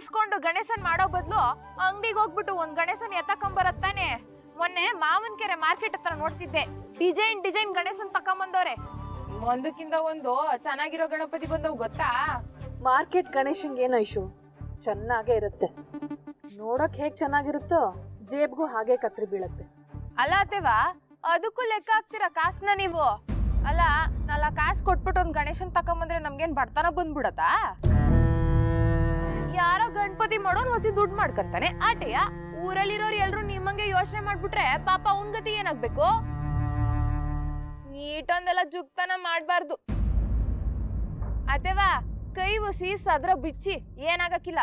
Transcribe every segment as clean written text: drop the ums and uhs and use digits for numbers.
ಕೂಸ್ಕೊಂಡು ಗಣೇಶನ್ ಮಾಡೋ ಬದಲು ಅಂಗಡಿಗೆ ಹೋಗ್ಬಿಟ್ಟು ಒಂದ್ ಗಣೇಶನ್ ಎತ್ತಕೊಂಬರತ್ತಾನೆ. ಮೊನ್ನೆ ಮಾವನ್ಕೆರೆ ಮಾರ್ಕೆಟ್ ಹತ್ರ ನೋಡ್ತಿದ್ದೆ, ಡಿಸೈನ್ ಗಣೇಶನ್ ತಕೊಂಬಂದವ್ರೆ. ಒಂದಕ್ಕಿಂತ ಒಂದು ಚೆನ್ನಾಗಿರೋ ಗಣಪತಿ ಬಂದವು ಗೊತ್ತಾ. ಮಾರ್ಕೆಟ್ ಗಣೇಶಂಗೆ ಏನೋ ಇಶ್ಯೂ, ಚೆನ್ನಾಗೇ ಇರುತ್ತೆ. ನೋಡಕ್ ಹೇಗ್ ಚೆನ್ನಾಗಿರುತ್ತೋ ಜೇಬ್ಗೂ ಹಾಗೆ ಕತ್ರಿ ಬೀಳತ್ತೆ. ಅಲ್ಲ ಅತ್ತೇವಾ, ಅದಕ್ಕೂ ಲೆಕ್ಕ ಹಾಕ್ತೀರಾ ಕಾಸನ್ನ ನೀವು? ಅಲ್ಲ, ನಾಲ್ ಕಾಸು ಕೊಟ್ಬಿಟ್ಟು ಒಂದ್ ಗಣೇಶನ್ ತಕೊಂಬಂದ್ರೆ ನಮ್ಗೇನ್ ಬಡತನ ಬಂದ್ಬಿಡತ್ತಾ? ಯಾರೋ ಗಣಪತಿ ಮಾಡೋನ್ ಹೊಸಿ ದುಡ್ಡು ಮಾಡ್ಕಂತಾನೆ ಆಟೆಯ. ಊರಲ್ಲಿರೋರು ಎಲ್ರು ನಿಮ್ಮಂಗೆ ಯೋಚನೆ ಮಾಡ್ಬಿಟ್ರೆ ಪಾಪ ಅವನ್ ಗತಿ ಏನಾಗ್ಬೇಕು? ನೀಟೊಂದೆಲ್ಲ ಜುಗ್ತನ ಮಾಡ್ಬಾರ್ದು ಅತ್ತೇವಾ. ಕೈ ಒಸಿ ಸದ್ರ ಬಿಚ್ಚಿ ಏನಾಗಕ್ಕಿಲ್ಲ.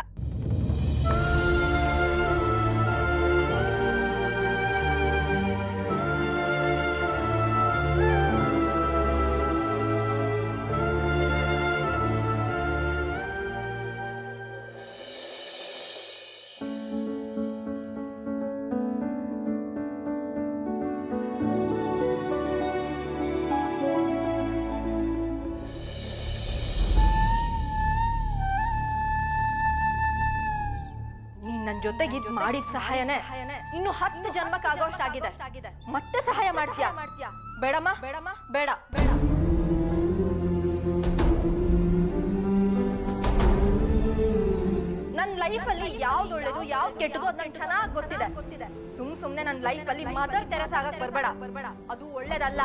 ನನ್ ಜೊತೆಗೆ ಇದು ಮಾಡಿದ ಸಹಾಯನೇ ಇನ್ನು 10 ಜನ್ಮಕ್ಕಾಗೋಷ್ಟಾಗಿದೆ. ಮತ್ತೆ ಸಹಾಯ ಮಾಡ್ತೀಯಾ? ಬೇಡಮ್ಮ, ಬೇಡ. ನನ್ ಲೈಫಲ್ಲಿ ಯಾವ್ದು ಒಳ್ಳೇದು ಯಾವ್ದು ಕೆಟ್ಟದು ಅದು ನಂಗೆ ಚೆನ್ನಾಗಿ ಗೊತ್ತಿದೆ. ಸುಮ್ನೆ ನನ್ ಲೈಫಲ್ಲಿ ಮದರ್ ತೆರೆಸ ಆಗಕ್ ಬರ್ಬೇಡ, ಅದು ಒಳ್ಳೇದಲ್ಲ.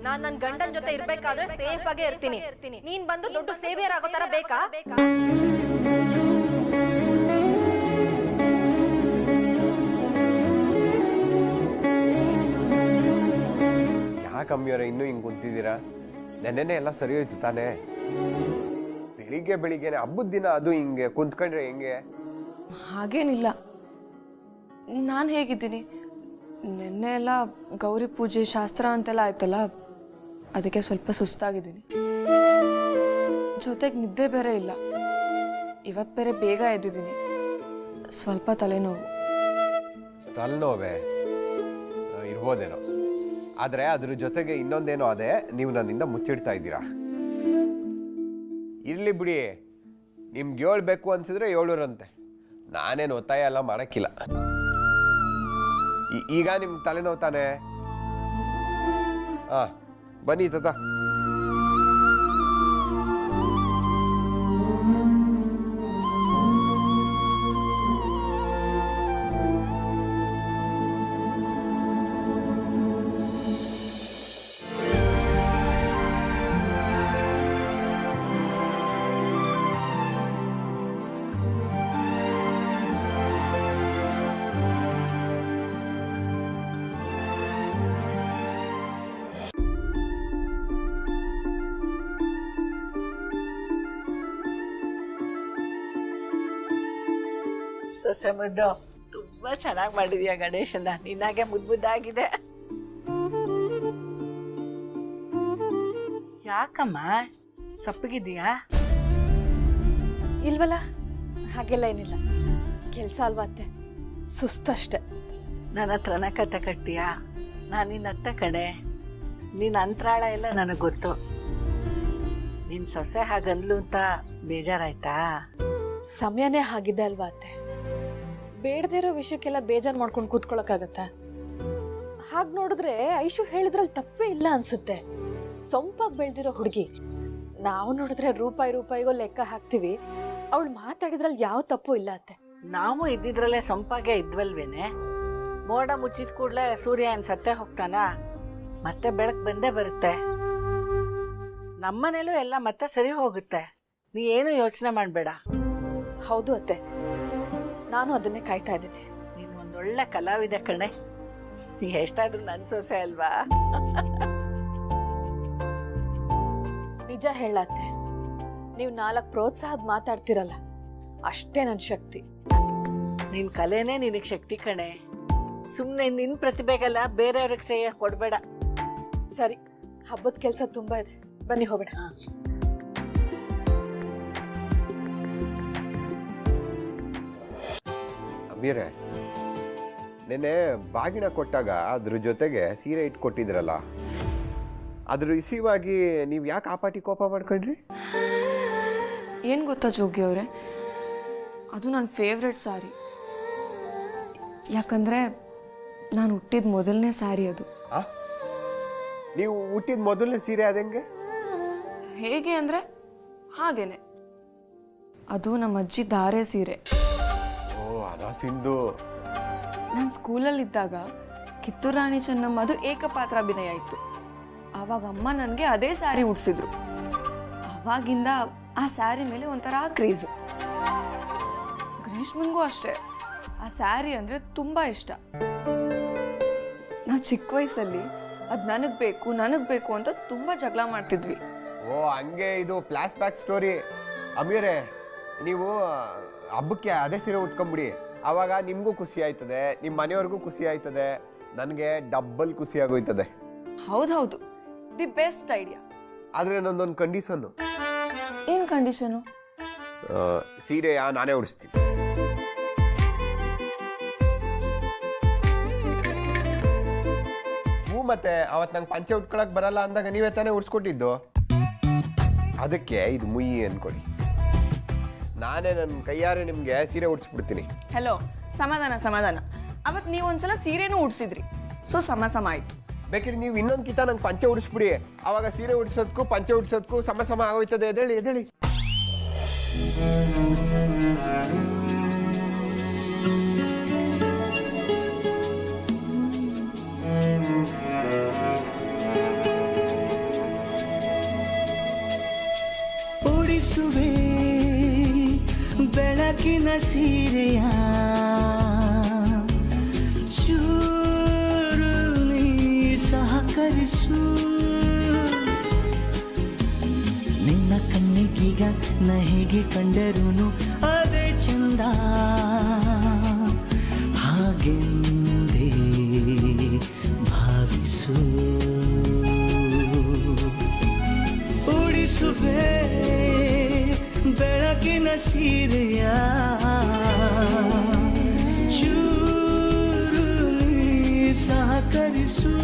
ನಾನ್ ನನ್ ಗಂಡನ್ ಜೊತೆ ಇರ್ಬೇಕಾದ್ರೆ ಸೇಫ್ ಆಗೇ ಇರ್ತೀನಿ. ನೀನ್ ಬಂದು ದೊಡ್ಡ ಸೇವಿಯರ್ ಆಗೋ ತರ ಬೇಕಾ? ಕಮ್ಮಿಯವರ ಇನ್ನೂ ಹಿಂಗೆ ಕುಂತಿದ್ದೀರಾ? ನೆನ್ನೆನೆ ಎಲ್ಲ ಸರಿ ಹೋಯ್ತು ತಾನೇ? ಬೆಳಿಗ್ಗೆನೆ ಹಬ್ಬದ ದಿನ ಅದು ಹಿಂಗೆ ಕುಂತ್ಕೊಂಡ್ರೆ ಹೆಂಗೆ? ಹಾಗೇನಿಲ್ಲ, ನಾನು ಹೇಗಿದ್ದೀನಿ. ನೆನ್ನೆ ಎಲ್ಲ ಗೌರಿ ಪೂಜೆ ಶಾಸ್ತ್ರ ಅಂತೆಲ್ಲ ಆಯ್ತಲ್ಲ, ಅದಕ್ಕೆ ಸ್ವಲ್ಪ ಸುಸ್ತಾಗಿದ್ದೀನಿ. ಜೊತೆಗೆ ನಿದ್ದೆ ಬೇರೆ ಇಲ್ಲ. ಇವತ್ತು ಬೇರೆ ಬೇಗ ಎದ್ದಿದ್ದೀನಿ. ಸ್ವಲ್ಪ ತಲೆನೋವು. ತಲೆನೋವೇ ಇರ್ಬೋದೇನೋ, ಆದರೆ ಅದ್ರ ಜೊತೆಗೆ ಇನ್ನೊಂದೇನೋ ಅದೇ, ನೀವು ನನ್ನಿಂದ ಮುಚ್ಚಿಡ್ತಾ ಇದ್ದೀರಾ. ಇರ್ಲಿ ಬಿಡಿ, ನಿಮ್ಗೆ ಹೇಳ್ಬೇಕು ಅನ್ಸಿದ್ರೆ ಹೇಳೋರಂತೆ, ನಾನೇನು ಒತ್ತಾಯ ಎಲ್ಲ ಮಾಡಕ್ಕಿಲ್ಲ. ಈಗ ನಿಮ್ ತಲೆನೋವು ತಾನೆ? ಬನ್ನಿ ತಾತ. ಸೊಸೆ ಮುದ್ದು ತುಂಬಾ ಚೆನ್ನಾಗಿ ಮಾಡಿದ್ಯಾ ಗಣೇಶನ. ನಿನ್ನಾಗೆ ಮುದ್ದಾಗಿದೆ. ಯಾಕಮ್ಮ ಸಪ್ಪಗಿದೀಯಾ? ಇಲ್ವಲ್ಲ, ಹಾಗೆಲ್ಲ ಏನಿಲ್ಲ. ಕೆಲಸ ಅಲ್ವಾ ಅತ್ತೆ, ಸುಸ್ತಷ್ಟೆ. ನನ್ನ ಹತ್ರನ ಕಟ್ತೀಯಾ? ನಾನು ನಿನ್ನ ಅತ್ತ ಕಡೆ. ನಿನ್ನ ಅಂತರಾಳ ಎಲ್ಲ ನನಗೆ ಗೊತ್ತು. ನಿನ್ನ ಸೊಸೆ ಹಾಗಂದ್ಲು ಅಂತ ಬೇಜಾರಾಯ್ತಾ? ಸಮಯನೇ ಹಾಗಿದೆ ಅಲ್ವಾ ಅತ್ತೆ. ಬೇಡದೇ ಇರೋ ವಿಷಯಕ್ಕೆಲ್ಲ ಬೇಜಾರು ಮಾಡ್ಕೊಂಡು ಕೂತ್ಕೊಳಕ್ಕಾಗತ್ತಾ? ಹಾಗೆ ನೋಡಿದ್ರೆ ಐಶು ಹೇಳಿದ್ರಲ್ಲಿ ತಪ್ಪೇ ಇಲ್ಲ ಅನ್ಸುತ್ತೆ. ಸೊಂಪಾಗಿ ಬೆಳೆದಿರೋ ಹುಡುಗಿ. ನಾವು ನೋಡಿದ್ರೆ ರೂಪಾಯಿಗೋ ಲೆಕ್ಕ ಹಾಕ್ತಿವಿ. ಅವಳು ಮಾತಾಡಿದ್ರಲ್ಲಿ ಯಾವ ತಪ್ಪು ಇಲ್ಲ ಅತ್ತೆ. ನಾವು ಇದ್ದಿದ್ರಲ್ಲೇ ಸೊಂಪಾಗೆ ಇದ್ವಲ್ವೇನೆ. ಮೋಡ ಮುಚ್ಚಿದ ಕೂಡಲೇ ಸೂರ್ಯ ಏನ್ ಸತ್ತೇ ಹೋಗ್ತಾನ? ಮತ್ತೆ ಬೆಳಕು ಬಂದೇ ಬರುತ್ತೆ. ನಮ್ಮನೇಲೂ ಎಲ್ಲ ಮತ್ತೆ ಸರಿ ಹೋಗುತ್ತೆ. ನೀ ಏನು ಯೋಚನೆ ಮಾಡಬೇಡ. ಹೌದು ಅತ್ತೆ, ನಾನು ಅದನ್ನೇ ಕಾಯ್ತಾ ಇದ್ದೀನಿ. ನೀನು ಒಂದೊಳ್ಳೆ ಕಲಾವಿದೆ ಕಣೆ. ಎಷ್ಟಾದ್ರೂ ನನ್ನ ಸೊಸೆ ಅಲ್ವಾ? ನಿಜ ಹೇಳತ್ತೆ, ನೀವು 4 ಪ್ರೋತ್ಸಾಹದ ಮಾತಾಡ್ತಿರಲ್ಲ, ಅಷ್ಟೇ ನನ್ನ ಶಕ್ತಿ. ನಿನ್ನ ಕಲೆನೇ ನಿನಗೆ ಶಕ್ತಿ ಕಣೆ. ಸುಮ್ಮನೆ ನಿನ್ನ ಪ್ರತಿಭೆಗೆಲ್ಲ ಬೇರೆಯವ್ರಿಗೆ ಶ್ರೇಯ ಕೊಡಬೇಡ. ಸರಿ, ಹಬ್ಬದ ಕೆಲಸ ತುಂಬಾ ಇದೆ, ಬನ್ನಿ ಹೋಗ್ಬೇಡ. ಅಮೀರೆ, ನೆನ್ನೆ ಬಾಗಿನ ಕೊಟ್ಟಾಗ ಅದ್ರ ಜೊತೆಗೆ ಸೀರೆ ಇಟ್ಕೊಟ್ಟಿದ್ರಲ್ಲ, ಅದ್ರ ರಿಸೀವ್ ಆಗಿ ನೀವು ಯಾಕೆ ಆ ಪಾಟಿ ಕೋಪ ಮಾಡ್ಕೊಂಡ್ರಿ? ಏನು ಗೊತ್ತಾ ಜೋಗಿ ಅವರೇ, ಅದು ನನ್ನ ಫೇವ್ರೆಟ್ ಸಾರಿ. ಯಾಕಂದರೆ ನಾನು ಹುಟ್ಟಿದ ಮೊದಲನೇ ಸಾರಿ ಅದು. ನೀವು ಹುಟ್ಟಿದ ಮೊದಲನೇ ಸೀರೆ ಅದಂಗೆ? ಹೇಗೆ ಅಂದರೆ ಹಾಗೇನೆ, ಅದು ನಮ್ಮ ಅಜ್ಜಿ ಧಾರೆ ಸೀರೆ. ಓ ಅನಾ ಸಿಂಧು. ನಾನು ಸ್ಕೂಲಲ್ಲಿದ್ದಾಗ ಕಿತ್ತೂರು ರಾಣಿ ಚೆನ್ನಮ್ಮದು ಏಕಪಾತ್ರಾಭಿನಯ ಇತ್ತು. ಆವಾಗ ಅಮ್ಮ ನನಗೆ ಅದೇ ಸ್ಯಾರಿ ಉಡ್ಸಿದ್ರು. ಆವಾಗಿಂದ ಆ ಸ್ಯಾರಿ ಮೇಲೆ ಒಂಥರ ಕ್ರೇಜು. ಗ್ರೀಷ್ಮನ್ಗೂ ಅಷ್ಟೇ ಆ ಸ್ಯಾರಿ ಅಂದರೆ ತುಂಬ ಇಷ್ಟ. ನಾವು ಚಿಕ್ಕ ವಯಸ್ಸಲ್ಲಿ ಅದು ನನಗೆ ಬೇಕು ಅಂತ ತುಂಬ ಜಗಳ ಮಾಡ್ತಿದ್ವಿ. ಓ ಹಂಗೆ, ಇದು ಫ್ಲಾಶ್ ಬ್ಯಾಕ್ ಸ್ಟೋರಿ. ಅಮೀರೇ, ನೀವು ಹಬ್ಬಕ್ಕೆ ಅದೇ ಸೀರೆ ಉಟ್ಕೊಂಬಿಡಿ. ಆವಾಗ ನಿಮಗೂ ಖುಷಿ ಆಯ್ತದೆ, ನಿಮ್ಮ ಮನೆಯವ್ರಿಗೂ ಖುಷಿ ಆಯ್ತದೆ, ನನಗೆ ಡಬ್ಬಲ್ ಖುಷಿ ಆಗೋಯ್ತದೆ. ಹೌದೌದು, ದಿ ಬೆಸ್ಟ್ ಐಡಿಯಾ. ಆದರೆ ನಂದೊಂದು ಕಂಡೀಷನ್ನು. ಏನು ಕಂಡೀಷನು? ಸೀರೆಯ ನಾನೇ ಉಡಿಸ್ತೀನಿ. ಮತ್ತೆ ಅವತ್ತು ನಂಗೆ ಪಂಚೆ ಉಟ್ಕೊಳಕ್ ಬರಲ್ಲ ಅಂದಾಗ ನೀವೇ ತಾನೇ ಉಡ್ಸ್ಕೊಟ್ಟಿದ್ದು. ಅದಕ್ಕೆ ಇದು ಮುಯ್ಯಿ ಅನ್ಕೊಡಿ. ನಾನೇ ನನ್ನ ಕೈಯಾರೆ ನಿಮಗೆ ಸೀರೆ ಉಡ್ಸ್ಬಿಡ್ತೀನಿ. ಹಲೋ, ಸಮಾಧಾನ. ಅವತ್ತು ನೀವು ಒಂದ್ಸಲ ಸೀರೆನೂ ಉಡ್ಸಿದ್ರಿ, ಸೊ ಸಮ ಆಯ್ತು. ಬೇಕಿದ್ರೆ ನೀವು ಇನ್ನೊಂದು ಕಿತ ನಂಗೆ ಪಂಚೆ ಉಡಿಸ್ಬಿಡಿ. ಅವಾಗ ಸೀರೆ ಉಡ್ಸೋದಕ್ಕೂ ಪಂಚೆ ಉಡ್ಸೋದಕ್ಕೂ ಸಮ ಆಗೋಯ್ತದೆ. ಎದೇಳಿ ಉಡಿಸುವೆ ಬೆಳಕಿನ ಸೀರೆಯ ಚೂರು ನೀ ಸಹಕರಿಸು. ನಿನ್ನ ಕಣ್ಣಿಗೀಗ ನ ಹೇಗೆ ಕಂಡರೂ ಅದೇ ಚಂದ, ಹಾಗೆಂದೇ ಭಾವಿಸು. ಉಡಿಸುವೆ ಬೆಳಕಿನ ಸೀರೆಯ ಚೂರು ನೀ ಸಹಕರಿಸು.